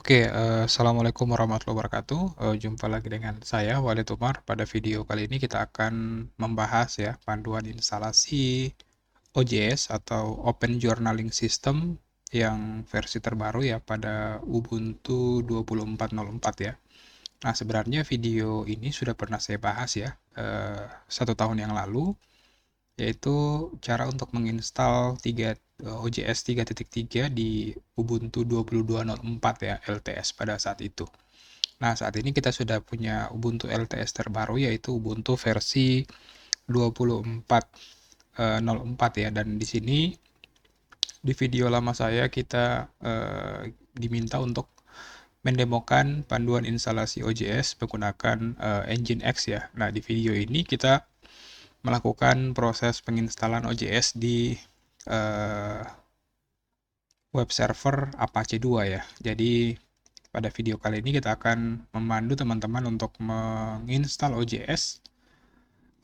Assalamualaikum warahmatullahi wabarakatuh. Jumpa lagi dengan saya, Walid Umar. Pada video kali ini kita akan membahas ya panduan instalasi OJS atau Open Journaling System yang versi terbaru ya pada Ubuntu 24.04 ya. Nah, sebenarnya video ini sudah pernah saya bahas ya 1 tahun yang lalu, yaitu cara untuk menginstal OJS 3.3 di Ubuntu 22.04 ya, LTS pada saat itu. Nah, saat ini kita sudah punya Ubuntu LTS terbaru, yaitu Ubuntu versi 24.04 ya. Dan di sini di video lama saya kita diminta untuk mendemokan panduan instalasi OJS menggunakan Nginx ya. Nah, di video ini kita melakukan proses penginstalan OJS di web server Apache 2 ya. Jadi pada video kali ini kita akan memandu teman-teman untuk menginstal OJS.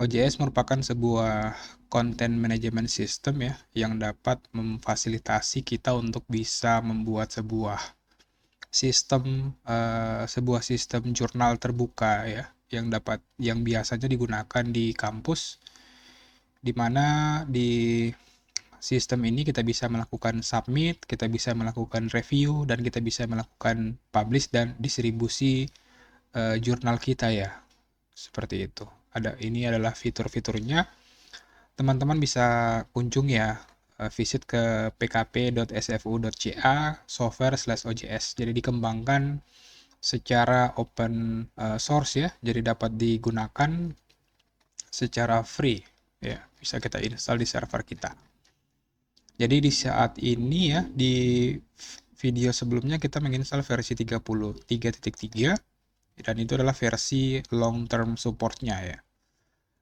OJS merupakan sebuah content management system ya, yang dapat memfasilitasi kita untuk bisa membuat sebuah sistem jurnal terbuka ya, yang biasanya digunakan di kampus, di mana di sistem ini kita bisa melakukan submit, kita bisa melakukan review, dan kita bisa melakukan publish dan distribusi jurnal kita ya. Seperti itu. Ini adalah fitur-fiturnya. Teman-teman bisa kunjung ya, visit ke pkp.sfu.ca/software/ojs. Jadi dikembangkan secara open source ya, jadi dapat digunakan secara free ya, bisa kita install di server kita. Jadi di saat ini ya, di video sebelumnya kita menginstal versi 3.3 dan itu adalah versi long term supportnya ya.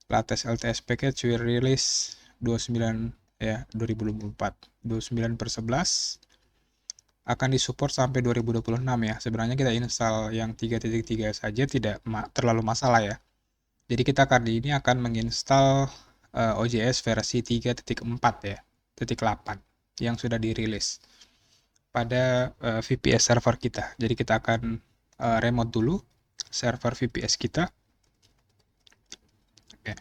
Latest LTS package will release 29 ya 2024 29/11 akan disupport sampai 2026 ya. Sebenarnya kita install yang 3.3 saja tidak terlalu masalah ya. Jadi kita kali ini akan menginstal OJS versi 3.4 ya, 8 yang sudah dirilis pada VPS server kita. Jadi kita akan remote dulu server VPS kita. Oke.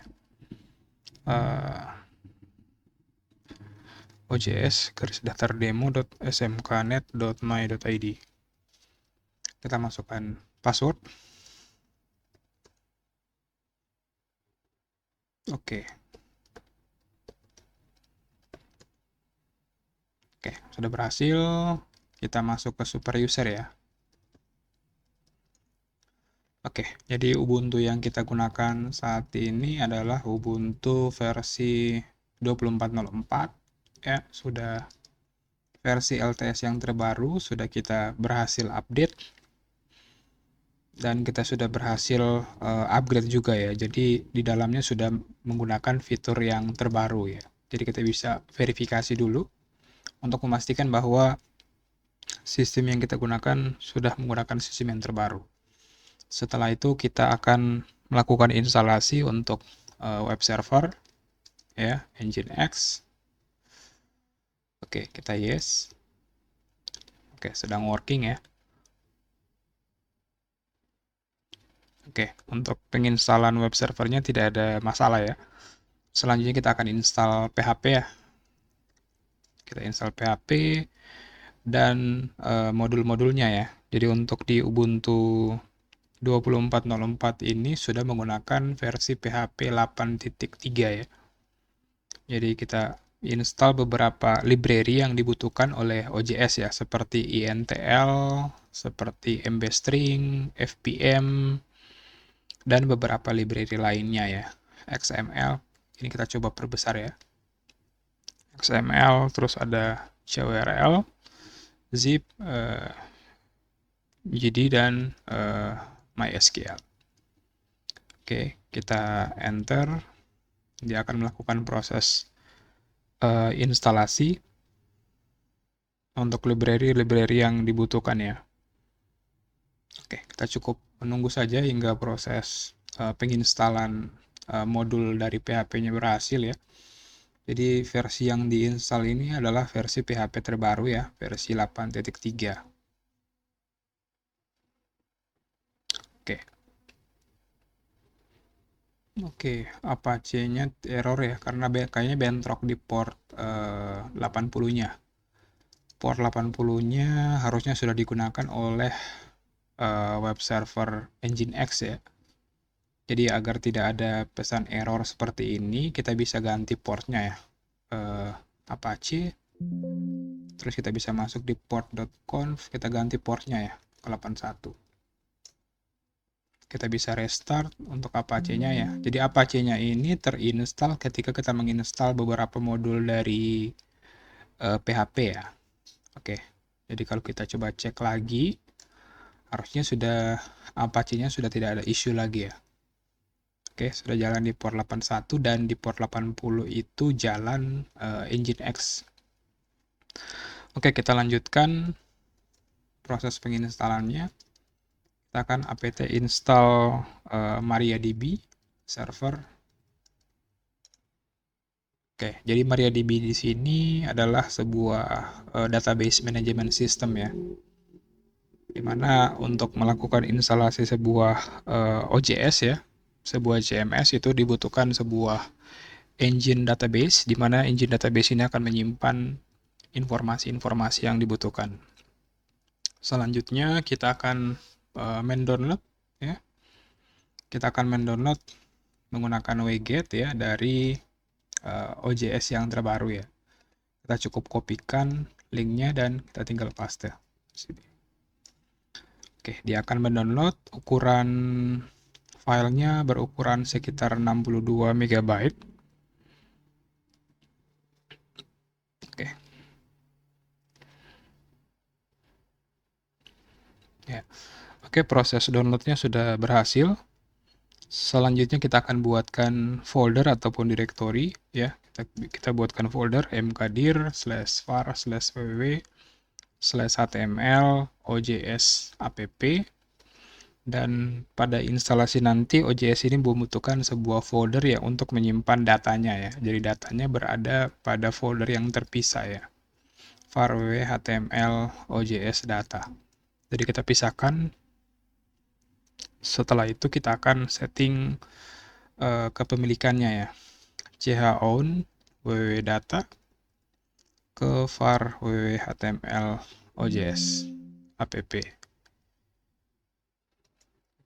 OJS /daftar demo.smknet.my.id. Kita masukkan password. Oke, sudah berhasil. Kita masuk ke super user ya. Oke, jadi Ubuntu yang kita gunakan saat ini adalah Ubuntu versi 24.04 ya, sudah versi LTS yang terbaru, sudah kita berhasil update dan kita sudah berhasil upgrade juga ya. Jadi di dalamnya sudah menggunakan fitur yang terbaru ya. Jadi kita bisa verifikasi dulu untuk memastikan bahwa sistem yang kita gunakan sudah menggunakan sistem yang terbaru. Setelah itu kita akan melakukan instalasi untuk web server ya, Nginx. Oke, kita yes. Oke, sedang working ya. Oke, untuk penginstalan web servernya tidak ada masalah ya. Selanjutnya kita akan install PHP ya. Kita install PHP dan modul-modulnya ya. Jadi untuk di Ubuntu 24.04 ini sudah menggunakan versi PHP 8.3 ya. Jadi kita install beberapa library yang dibutuhkan oleh OJS ya, seperti INTL, seperti MBString, FPM, dan beberapa library lainnya ya. XML, ini kita coba perbesar ya. XML, terus ada CWRL, zip, GD, dan MySQL. Oke, kita enter. Dia akan melakukan proses instalasi untuk library yang dibutuhkan ya. Oke, kita cukup menunggu saja hingga proses penginstalan modul dari PHP-nya berhasil ya. Jadi versi yang diinstal ini adalah versi PHP terbaru ya, versi 8.3. Oke, Apache-nya error ya, karena kayaknya bentrok di port 80-nya. Port 80-nya harusnya sudah digunakan oleh web server Nginx ya. Jadi agar tidak ada pesan error seperti ini, kita bisa ganti portnya ya. Apache, terus kita bisa masuk di port.conf, kita ganti portnya ya ke 81. Kita bisa restart untuk Apache-nya ya. Jadi Apache-nya ini terinstall ketika kita menginstal beberapa modul dari PHP ya. Oke. Jadi kalau kita coba cek lagi, harusnya sudah Apache-nya sudah tidak ada isu lagi ya. Oke, sudah jalan di port 81 dan di port 80 itu jalan Nginx. Oke, kita lanjutkan proses penginstalannya. Kita akan apt install MariaDB server. Oke, jadi MariaDB di sini adalah sebuah database management system ya, dimana untuk melakukan instalasi sebuah OJS ya, sebuah CMS itu dibutuhkan sebuah engine database, di mana engine database ini akan menyimpan informasi-informasi yang dibutuhkan. Selanjutnya kita akan mendownload ya. Kita akan mendownload menggunakan wget ya dari OJS yang terbaru ya. Kita cukup kopikan linknya dan kita tinggal paste. Oke, dia akan mendownload. Ukuran filenya berukuran sekitar 62 MB. Oke. Ya. Oke, proses downloadnya sudah berhasil. Selanjutnya kita akan buatkan folder ataupun directory ya. Kita buatkan folder mkdir/var/www/html OJS app, dan pada instalasi nanti OJS ini membutuhkan sebuah folder ya untuk menyimpan datanya ya. Jadi datanya berada pada folder yang terpisah ya. var www html OJS data. Jadi kita pisahkan. Setelah itu kita akan setting kepemilikannya ya. chown www data ke var www html OJS app.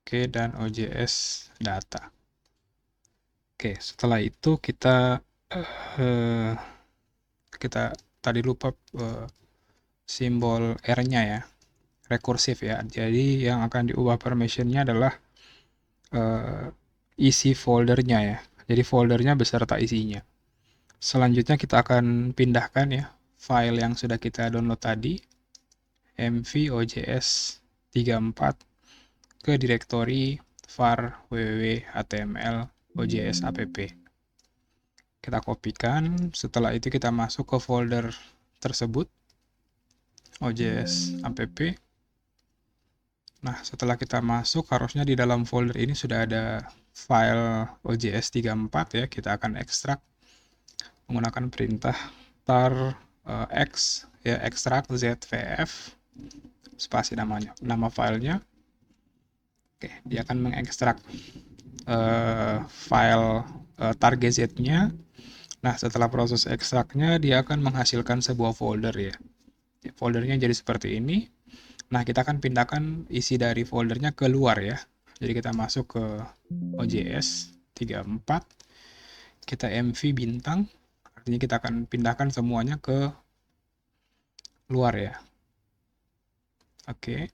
Oke, dan OJS data. Oke, setelah itu kita tadi lupa simbol R-nya ya, rekursif ya. Jadi yang akan diubah permissionnya adalah isi foldernya ya. Jadi foldernya beserta isinya. Selanjutnya kita akan pindahkan ya file yang sudah kita download tadi, mv OJS 34 ke direktori var www html OJS app. Kita kopikan, setelah itu kita masuk ke folder tersebut, OJS app. Nah, setelah kita masuk, harusnya di dalam folder ini sudah ada file OJS 34 ya. Kita akan ekstrak menggunakan perintah tar x ya, ekstrak zvf spasi nama filenya. Oke, dia akan mengekstrak file target-nya. Nah, setelah proses ekstraknya, dia akan menghasilkan sebuah folder ya. Foldernya jadi seperti ini. Nah, kita akan pindahkan isi dari foldernya keluar ya. Jadi kita masuk ke OJS 34, kita mv bintang, artinya kita akan pindahkan semuanya ke luar ya. Oke,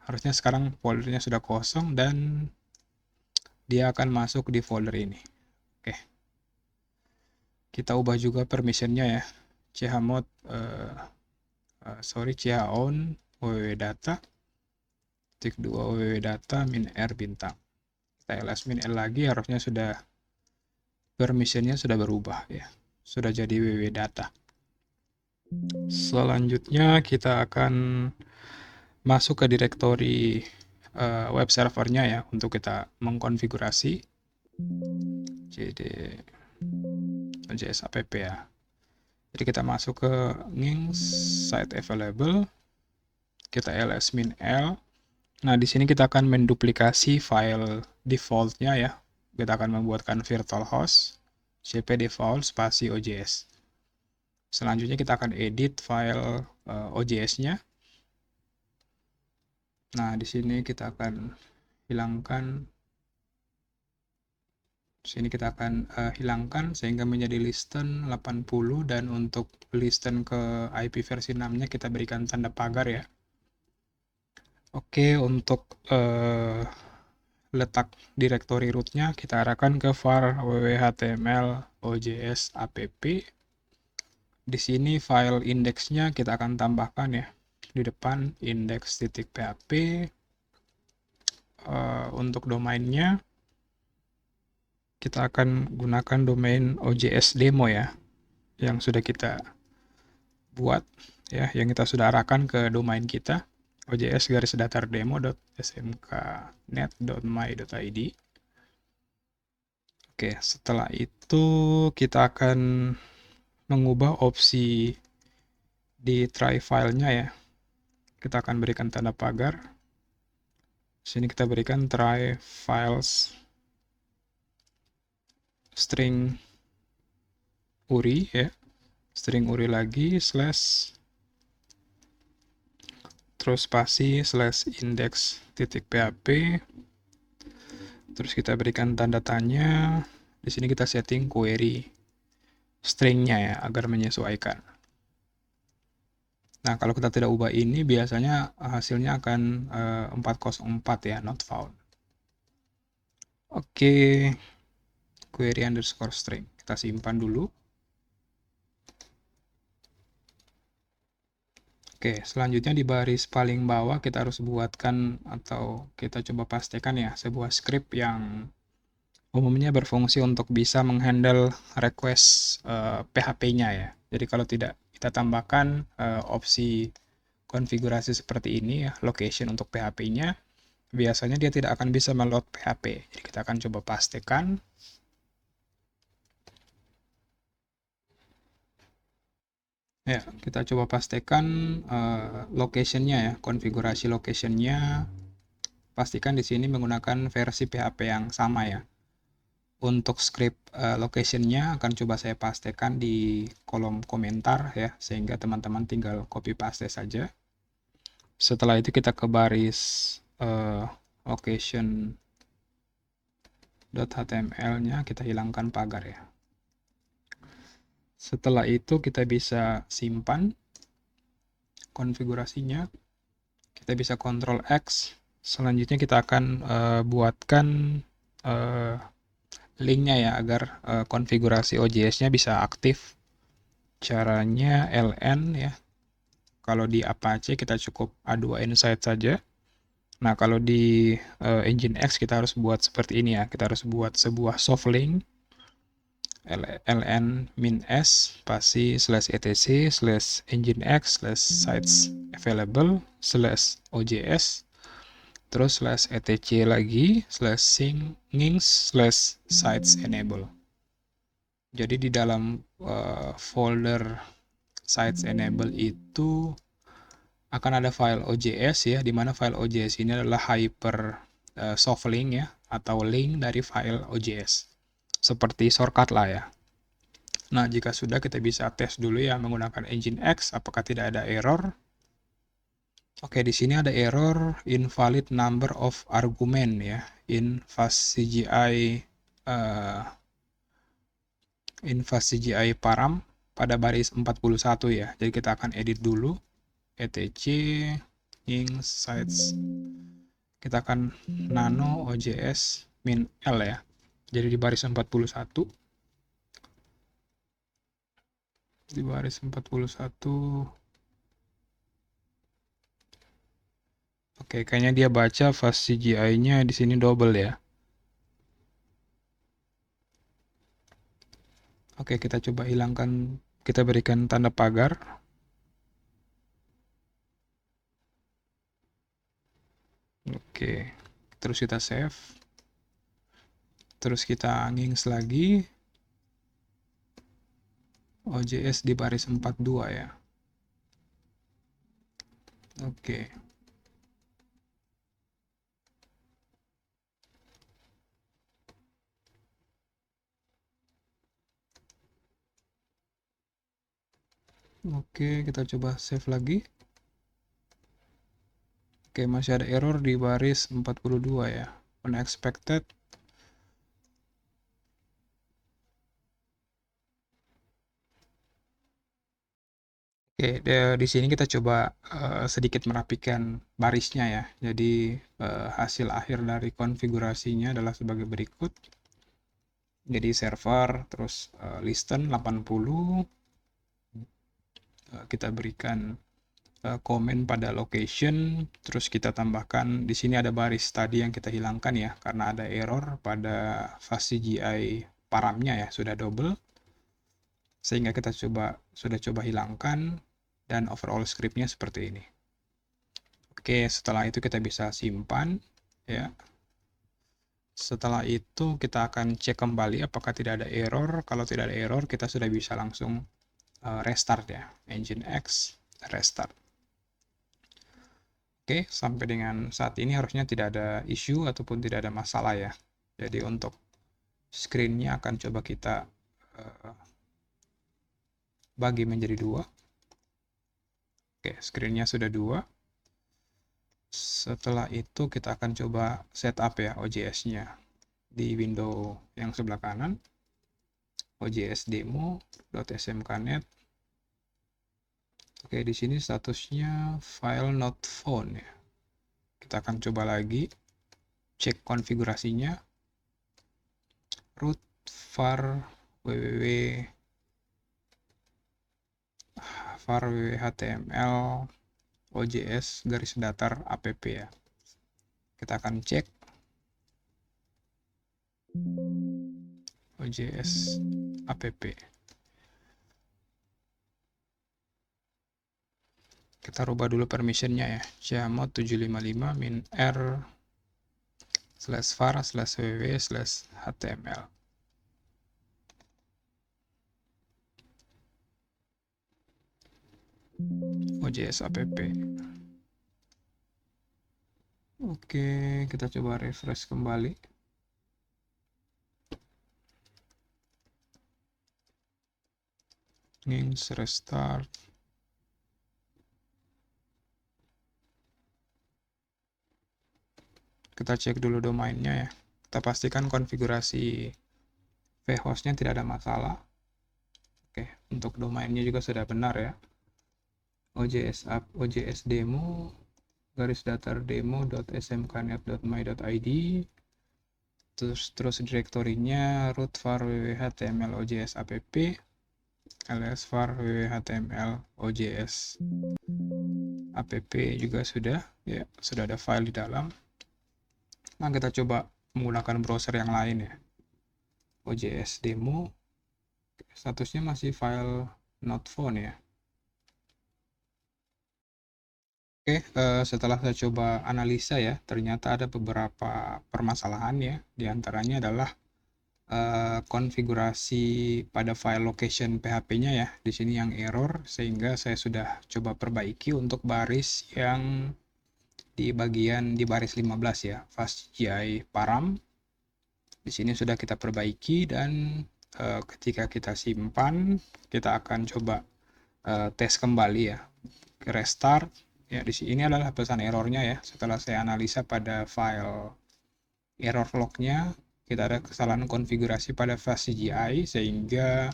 harusnya sekarang foldernya sudah kosong dan dia akan masuk di folder ini. Oke, kita ubah juga permissionnya ya. chmod chown www data -2 www data min r bintang. Kita ls min l lagi, harusnya sudah permissionnya sudah berubah ya, sudah jadi www data. Selanjutnya kita akan masuk ke direktori web servernya ya, untuk kita mengkonfigurasi jadi OJS app ya. Jadi kita masuk ke nginx site available, kita ls min l. Nah, di sini kita akan menduplikasi file defaultnya ya, kita akan membuatkan virtual host cp default spasi OJS. Selanjutnya kita akan edit file OJS-nya. Nah, di sini kita akan hilangkan. Sini kita akan hilangkan sehingga menjadi listen 80, dan untuk listen ke IP versi 6-nya kita berikan tanda pagar ya. Oke, untuk letak directory root-nya kita arahkan ke var www.html ojs app. Di sini file indeksnya kita akan tambahkan ya di depan index.php. Untuk domainnya kita akan gunakan domain OJS demo ya, yang sudah kita buat ya, yang kita sudah arahkan ke domain kita ojs-demo.smknet.my.id. Oke, setelah itu kita akan mengubah opsi di try filenya ya. Kita akan berikan tanda pagar. Sini kita berikan try files string URI ya. String URI lagi slash terus spasi slash index.php. Terus kita berikan tanda tanya. Di sini kita setting query stringnya ya agar menyesuaikan. Nah, kalau kita tidak ubah ini biasanya hasilnya akan 404 ya, not found. Oke, query underscore string kita simpan dulu. Oke, selanjutnya di baris paling bawah kita harus buatkan atau kita coba pastikan ya sebuah script yang umumnya berfungsi untuk bisa menghandle request PHP-nya ya. Jadi kalau tidak kita tambahkan opsi konfigurasi seperti ini ya, location untuk PHP-nya, biasanya dia tidak akan bisa meload PHP. Jadi kita akan coba pastikan. Ya, kita coba pastikan location-nya ya, konfigurasi location-nya. Pastikan di sini menggunakan versi PHP yang sama ya. Untuk script location-nya akan coba saya pastikan di kolom komentar ya, sehingga teman-teman tinggal copy paste saja. Setelah itu kita ke baris location.html-nya kita hilangkan pagar ya. Setelah itu kita bisa simpan konfigurasinya. Kita bisa Ctrl X. Selanjutnya kita akan buatkan linknya ya agar konfigurasi OJS-nya bisa aktif. Caranya ln ya. Kalau di Apache kita cukup A2 Insight saja. Nah, kalau di Nginx kita harus buat seperti ini ya. Kita harus buat sebuah soft link ln -s spasi /etc /nginx /sites available /ojs terus /etc lagi /singings /sites enable. Jadi di dalam folder sites enable itu akan ada file OJS ya, di mana file OJS ini adalah hyper soft link ya, atau link dari file OJS. Seperti shortcut lah ya. Nah, jika sudah kita bisa tes dulu ya menggunakan Nginx apakah tidak ada error. Oke, di sini ada error invalid number of argument ya in fast CGI param pada baris 41 ya. Jadi kita akan edit dulu etc sites. Kita akan nano OJS min L ya. Jadi di baris 41. Di baris 41. Oke, kayaknya dia baca fast CGI-nya di sini double ya. Oke, kita coba hilangkan, kita berikan tanda pagar. Oke, terus kita save. Terus kita nginx lagi. OJS di baris 42 ya. Oke. Oke, kita coba save lagi. Oke, masih ada error di baris 42 ya. Unexpected. Oke, di sini kita coba sedikit merapikan barisnya ya. Jadi hasil akhir dari konfigurasinya adalah sebagai berikut. Jadi server, terus listen 80, kita berikan komen pada location, terus kita tambahkan di sini ada baris tadi yang kita hilangkan ya, karena ada error pada fast CGI paramnya ya, sudah double, sehingga kita sudah coba hilangkan, dan overall scriptnya seperti ini. Oke, setelah itu kita bisa simpan ya. Setelah itu kita akan cek kembali apakah tidak ada error. Kalau tidak ada error, kita sudah bisa langsung restart ya, Nginx restart. Oke, sampai dengan saat ini harusnya tidak ada isu ataupun tidak ada masalah ya. Jadi untuk screen-nya akan coba kita bagi menjadi dua. Oke, screen-nya sudah dua. Setelah itu kita akan coba setup ya OJS-nya di window yang sebelah kanan. OJS demo.smknet. Oke, di sini statusnya file not found ya. Kita akan coba lagi cek konfigurasinya. Root var www html OJS garis datar app ya. Kita akan cek OJS app. Kita rubah dulu permissionnya ya. chmod 755 min r /var/www/html. OJS app. Oke, kita coba refresh kembali. Nginx restart. Kita cek dulu domainnya ya. Kita pastikan konfigurasi vhostnya tidak ada masalah. Oke, untuk domainnya juga sudah benar ya. OJS demo garis datar demo.smknet.my.id, terus direktorinya root var www.html OJS app ls var www.html OJS app juga sudah ya, sudah ada file di dalam. Nah, kita coba menggunakan browser yang lain ya. OJS demo statusnya masih file not found ya. Oke, setelah saya coba analisa ya, ternyata ada beberapa permasalahan ya. Di antaranya adalah konfigurasi pada file location PHP-nya ya. Di sini yang error, sehingga saya sudah coba perbaiki untuk baris yang di baris 15 ya, fastgi param. Di sini sudah kita perbaiki dan ketika kita simpan, kita akan coba tes kembali ya, restart. Ya, di sini adalah pesan errornya ya. Setelah saya analisa pada file error log-nya, kita ada kesalahan konfigurasi pada fastgi sehingga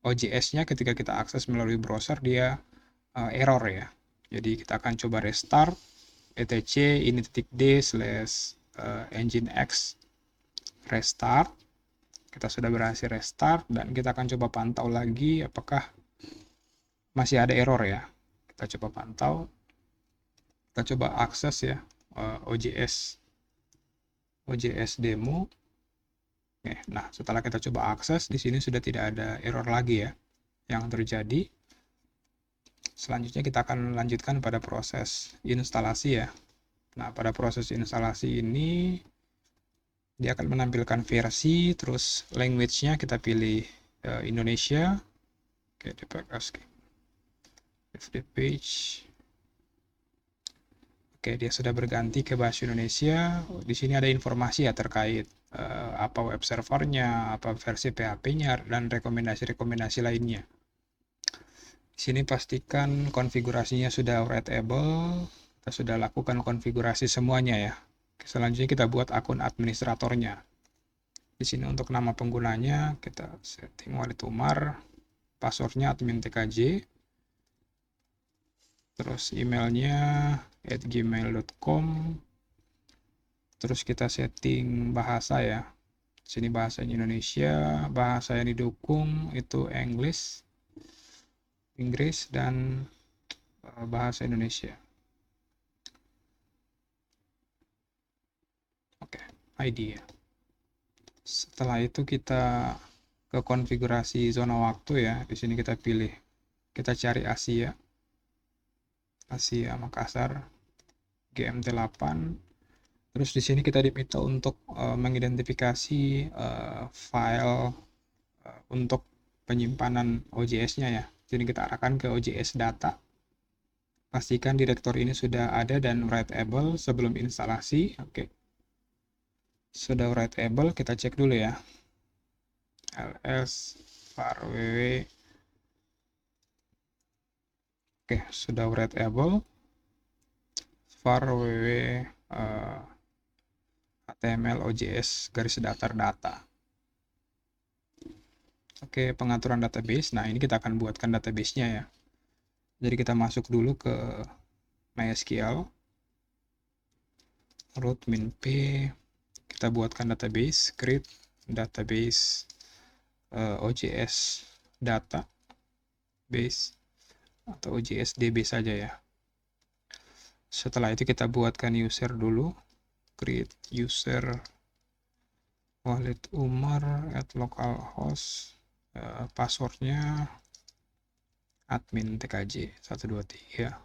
OJS-nya ketika kita akses melalui browser dia error ya. Jadi kita akan coba restart etc ini.d/nginx restart. Kita sudah berhasil restart dan kita akan coba pantau lagi apakah masih ada error ya. Kita coba pantau. Kita coba akses ya OJS demo. Nah, setelah kita coba akses, di sini sudah tidak ada error lagi ya yang terjadi. Selanjutnya kita akan lanjutkan pada proses instalasi ya. Nah, pada proses instalasi ini dia akan menampilkan versi, terus language-nya kita pilih Indonesia. Oke, the page. Oke, dia sudah berganti ke bahasa Indonesia. Di sini ada informasi ya terkait apa web servernya, apa versi PHP-nya, dan rekomendasi-rekomendasi lainnya. Di sini pastikan konfigurasinya sudah writable, kita sudah lakukan konfigurasi semuanya ya. Selanjutnya kita buat akun administratornya. Di sini untuk nama penggunanya kita setting Walid Umar, passwordnya admin TKJ, terus emailnya @gmail.com, terus kita setting bahasa ya. Di sini bahasanya Indonesia, bahasa yang didukung itu Inggris dan bahasa Indonesia. Oke, ID ya. Setelah itu kita ke konfigurasi zona waktu ya. Di sini kita pilih, kita cari Asia Makassar GMT 8. Terus di sini kita diminta untuk mengidentifikasi file untuk penyimpanan OJS-nya ya. Jadi kita arahkan ke OJS data. Pastikan direktori ini sudah ada dan writable sebelum instalasi. Oke. Sudah writable, kita cek dulu ya. ls var ww. Oke, sudah writable. var ww HTML OJS garis datar data. Oke, pengaturan database. Nah, ini kita akan buatkan database-nya ya. Jadi kita masuk dulu ke MySQL, root min p, kita buatkan database, create database OJS data base atau OJS DB saja ya. Setelah itu kita buatkan user dulu, create user Walid Umar @localhost, passwordnya admin TKJ 123.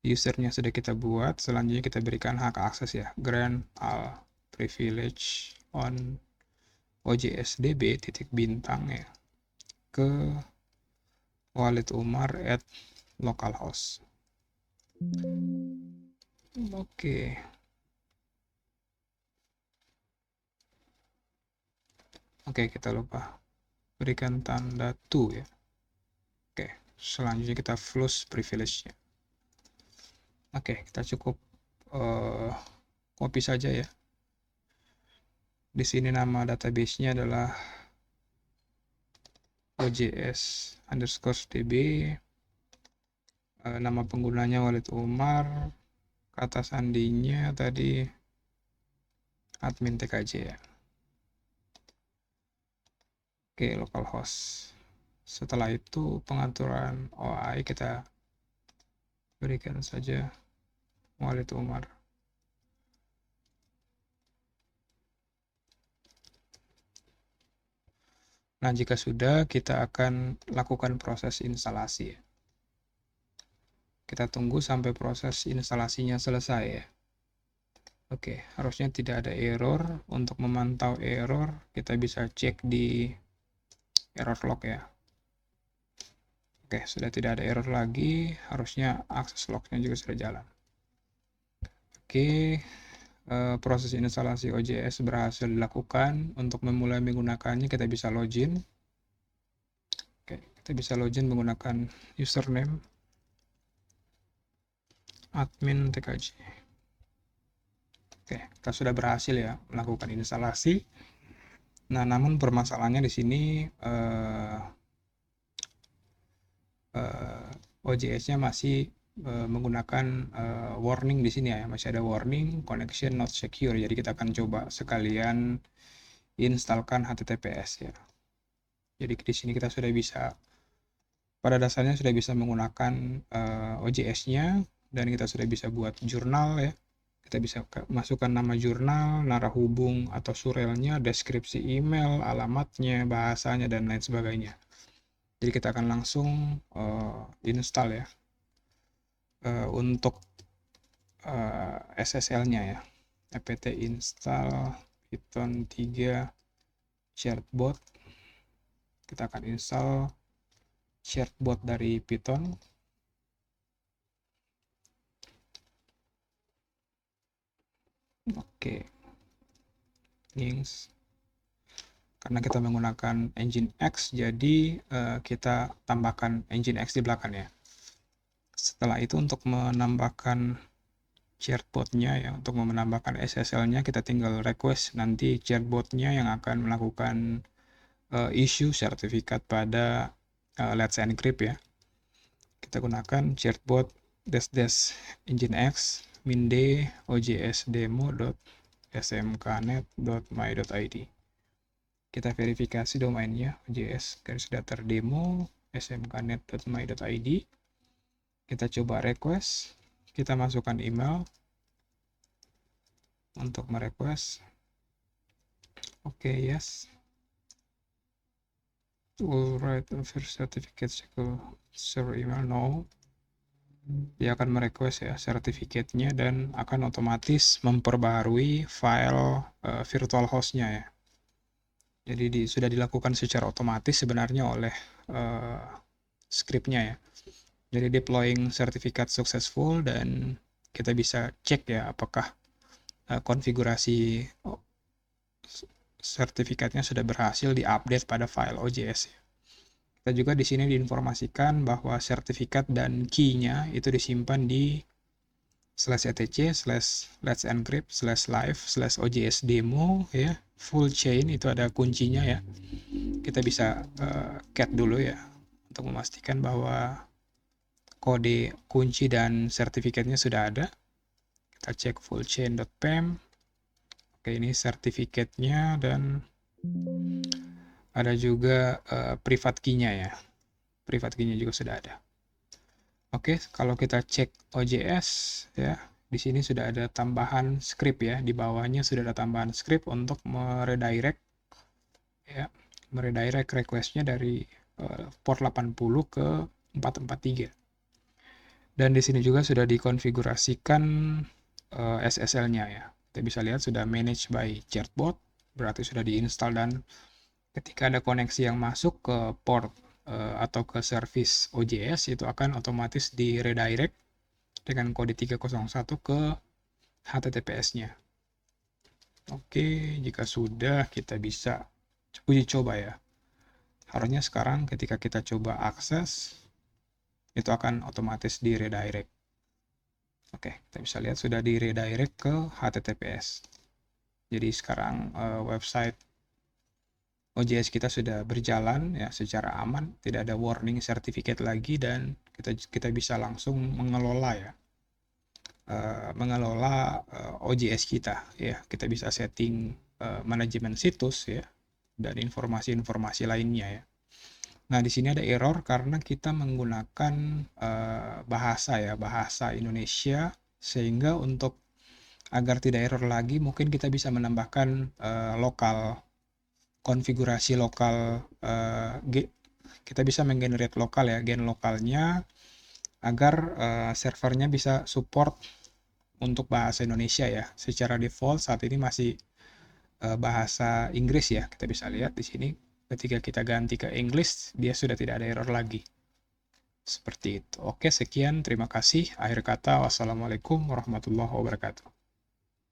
Usernya sudah kita buat, selanjutnya kita berikan hak akses ya, grant all privilege on OJS DB _bintang ya, ke Walid Umar @localhost. Oke. Oke, kita lupa berikan tanda to ya. Oke, selanjutnya kita flush privilege-nya. Oke, kita cukup copy saja ya. Di sini nama database-nya adalah OJS_DB. Nama penggunanya Walid Umar. Kata sandinya tadi admin TKJ ya. Oke, localhost. Setelah itu pengaturan OAI kita berikan saja Walid Umar. Nah, jika sudah, kita akan lakukan proses instalasi. Kita tunggu sampai proses instalasinya selesai ya. Oke, harusnya tidak ada error. Untuk memantau error, kita bisa cek di error log ya. Oke, sudah tidak ada error lagi. Harusnya akses lognya juga sudah jalan. Oke, proses instalasi OJS berhasil dilakukan. Untuk memulai menggunakannya, kita bisa login. Oke, kita bisa login menggunakan username admin TKJ. Oke, kita sudah berhasil ya melakukan instalasi. Nah, namun permasalahannya di sini OJS-nya masih menggunakan warning di sini ya, masih ada warning connection not secure. Jadi kita akan coba sekalian instalkan HTTPS ya. Jadi di sini kita sudah bisa, pada dasarnya sudah bisa menggunakan OJS-nya, dan kita sudah bisa buat jurnal ya. Kita bisa masukkan nama jurnal, narah hubung atau surelnya, deskripsi email, alamatnya, bahasanya, dan lain sebagainya. Jadi kita akan langsung install ya. Untuk SSL-nya ya, apt install Python 3 sharedbot. Kita akan install sharedbot dari Python. Oke, Nginx. Karena kita menggunakan Nginx, jadi kita tambahkan Nginx di belakang ya. Setelah itu untuk menambahkan chatbotnya ya, untuk menambahkan SSL-nya kita tinggal request, nanti chatbotnya yang akan melakukan issue sertifikat pada Let's Encrypt ya. Kita gunakan chatbot --nginx -d ojsdemo.smknet.my.id. Kita verifikasi domainnya ojs-demo smknet.my.id. Kita coba request, kita masukkan email untuk merequest. Oke, yes. Will write a first certificate server email, no. Dia akan merequest ya sertifikatnya dan akan otomatis memperbaharui file virtual hostnya ya. Jadi sudah dilakukan secara otomatis sebenarnya oleh scriptnya ya. Jadi deploying sertifikat successful dan kita bisa cek ya apakah konfigurasi sertifikatnya sudah berhasil diupdate pada file OJS ya. Kita juga di sini diinformasikan bahwa sertifikat dan key-nya itu disimpan di /etc/let's encrypt /live/ojsdemo ya. Full chain itu ada kuncinya ya. Kita bisa cat dulu ya untuk memastikan bahwa kode kunci dan sertifikatnya sudah ada. Kita cek fullchain.pem. Oke, ini sertifikatnya dan ada juga private key-nya ya. Private key-nya juga sudah ada. Oke, kalau kita cek OJS ya, di sini sudah ada tambahan script ya. Di bawahnya sudah ada tambahan script untuk meredirect ya, meredirect request-nya dari port 80 ke 443. Dan di sini juga sudah dikonfigurasikan SSL-nya ya. Kita bisa lihat sudah managed by chatbot, berarti sudah diinstal dan ketika ada koneksi yang masuk ke port atau ke service OJS itu akan otomatis di redirect dengan kode 301 ke HTTPS-nya. Oke, jika sudah kita bisa uji coba ya. Harusnya sekarang ketika kita coba akses itu akan otomatis di redirect. Oke, kita bisa lihat sudah di redirect ke HTTPS. Jadi sekarang website OJS kita sudah berjalan ya secara aman, tidak ada warning certificate lagi dan kita bisa langsung mengelola ya, OJS kita ya. Kita bisa setting manajemen situs ya dan informasi-informasi lainnya ya. Nah, di sini ada error karena kita menggunakan bahasa Indonesia, sehingga untuk agar tidak error lagi mungkin kita bisa menambahkan konfigurasi lokal, kita bisa menggenerate lokal ya, gen lokalnya agar servernya bisa support untuk bahasa Indonesia ya. Secara default saat ini masih bahasa Inggris ya. Kita bisa lihat di sini ketika kita ganti ke English dia sudah tidak ada error lagi. Seperti itu. Oke, sekian, terima kasih. Akhir kata, wassalamualaikum warahmatullahi wabarakatuh.